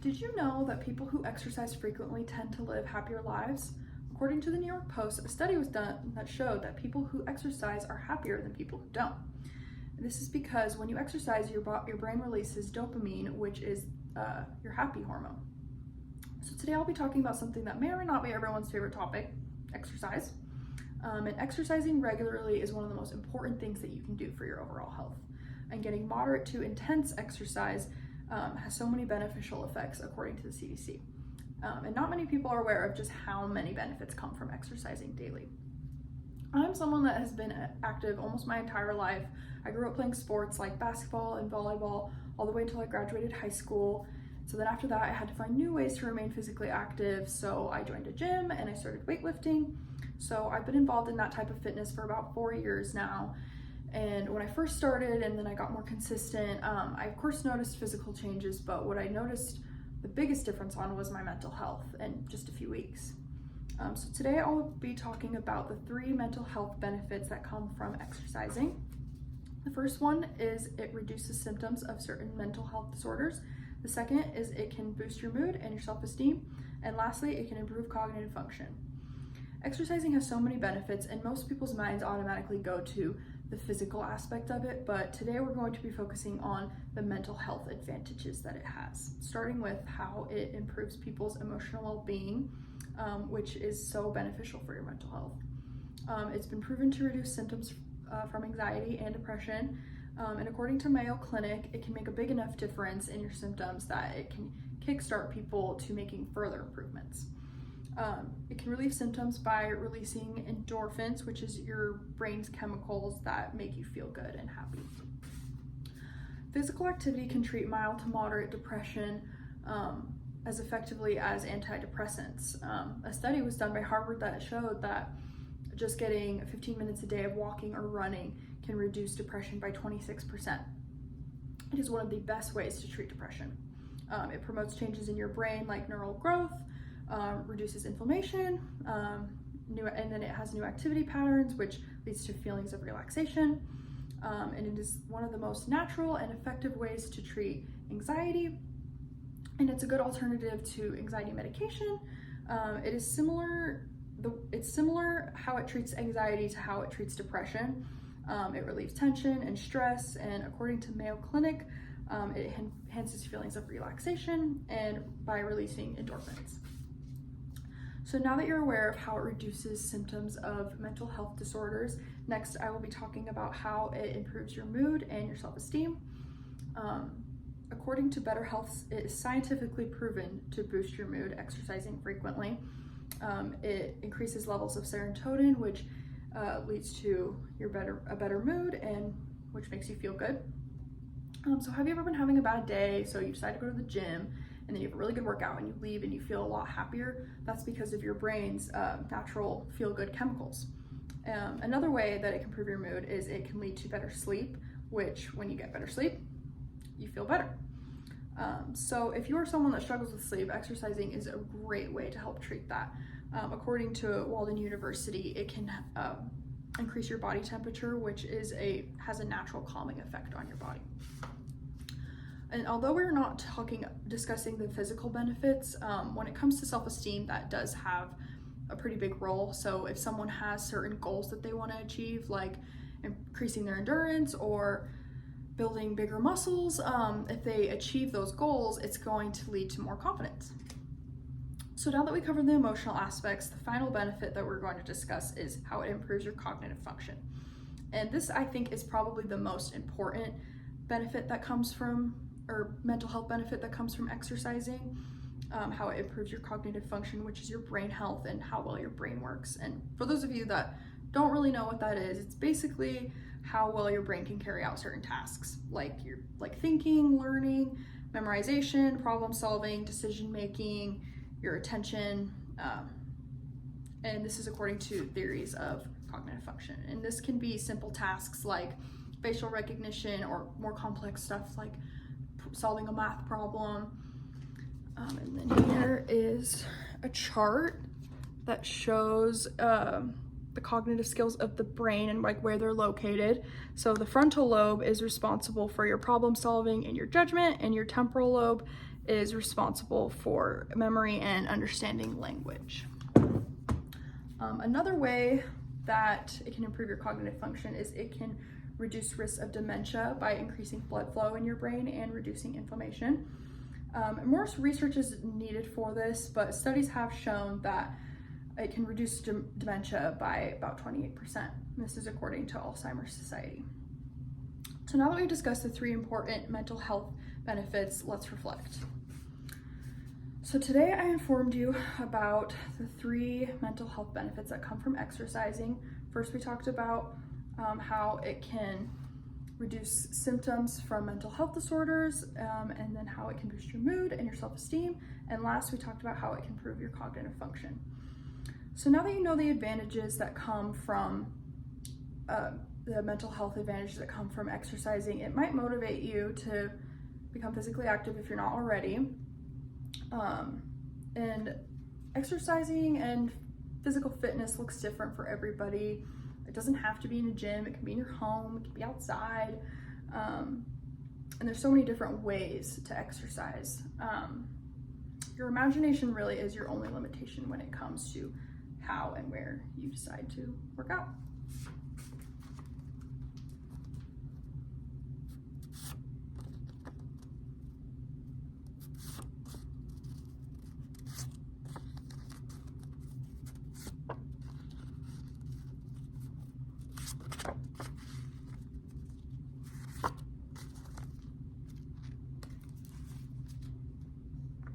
Did you know that people who exercise frequently tend to live happier lives? According to the New York Post, a study was done that showed that people who exercise are happier than people who don't. This is because when you exercise, your brain releases dopamine, which is your happy hormone. So today I'll be talking about something that may or may not be everyone's favorite topic, exercise. And exercising regularly is one of the most important things that you can do for your overall health. And getting moderate to intense exercise has so many beneficial effects according to the CDC. And not many people are aware of just how many benefits come from exercising daily. I'm someone that has been active almost my entire life. I grew up playing sports like basketball and volleyball all the way until I graduated high school. So then after that, I had to find new ways to remain physically active. So I joined a gym and I started weightlifting. So I've been involved in that type of fitness for about 4 years now. And when I first started and then I got more consistent, I of course noticed physical changes, but what I noticed the biggest difference on was my mental health in just a few weeks. So today I'll be talking about the 3 mental health benefits that come from exercising. The first one is it reduces symptoms of certain mental health disorders. The second is it can boost your mood and your self-esteem. And lastly, it can improve cognitive function. Exercising has so many benefits and most people's minds automatically go to the physical aspect of it, but today we're going to be focusing on the mental health advantages that it has, starting with how it improves people's emotional well-being, which is so beneficial for your mental health. It's been proven to reduce symptoms from anxiety and depression, and according to Mayo Clinic, it can make a big enough difference in your symptoms that it can kickstart people to making further improvements. It can relieve symptoms by releasing endorphins, which is your brain's chemicals that make you feel good and happy. Physical activity can treat mild to moderate depression as effectively as antidepressants. A study was done by Harvard that showed that just getting 15 minutes a day of walking or running can reduce depression by 26%. It is one of the best ways to treat depression. It promotes changes in your brain like neural growth, reduces inflammation, and then it has new activity patterns, which leads to feelings of relaxation. And it is one of the most natural and effective ways to treat anxiety. And it's a good alternative to anxiety medication. It's similar how it treats anxiety to how it treats depression. It relieves tension and stress, and according to Mayo Clinic, it enhances feelings of relaxation and by releasing endorphins. So now that you're aware of how it reduces symptoms of mental health disorders, next I will be talking about how it improves your mood and your self-esteem. According to Better Health, it is scientifically proven to boost your mood exercising frequently. It increases levels of serotonin, which leads to a better mood and which makes you feel good. So have you ever been having a bad day, so you decide to go to the gym, and then you have a really good workout and you leave and you feel a lot happier? That's because of your brain's natural feel-good chemicals. Another way that it can improve your mood is it can lead to better sleep, which when you get better sleep, you feel better. So if you are someone that struggles with sleep, exercising is a great way to help treat that. According to Walden University, it can increase your body temperature, which has a natural calming effect on your body. And although we're not discussing the physical benefits, when it comes to self-esteem, that does have a pretty big role. So if someone has certain goals that they want to achieve, like increasing their endurance or building bigger muscles, if they achieve those goals, it's going to lead to more confidence. So now that we covered the emotional aspects, the final benefit that we're going to discuss is how it improves your cognitive function. And this, I think, is probably the most important benefit that comes from, or mental health benefit that comes from exercising, how it improves your cognitive function, which is your brain health and how well your brain works. And for those of you that don't really know what that is, it's basically how well your brain can carry out certain tasks, like thinking, learning, memorization, problem solving, decision making, your attention, and this is according to theories of cognitive function. And this can be simple tasks like facial recognition or more complex stuff like solving a math problem. And then here is a chart that shows the cognitive skills of the brain and like where they're located. So the frontal lobe is responsible for your problem solving and your judgment, and your temporal lobe is responsible for memory and understanding language. Another way that it can improve your cognitive function is it can reduce risk of dementia by increasing blood flow in your brain and reducing inflammation. More research is needed for this, but studies have shown that it can reduce dementia by about 28%. This is according to Alzheimer's Society. So now that we've discussed the 3 important mental health benefits, let's reflect. So today I informed you about the 3 mental health benefits that come from exercising. First, we talked about how it can reduce symptoms from mental health disorders, and then how it can boost your mood and your self-esteem. And last, we talked about how it can improve your cognitive function. So now that you know the advantages that come from the mental health advantages that come from exercising, it might motivate you to become physically active if you're not already. And exercising and physical fitness looks different for everybody. It doesn't have to be in a gym, it can be in your home, it can be outside. And there's so many different ways to exercise. Your imagination really is your only limitation when it comes to how and where you decide to work out.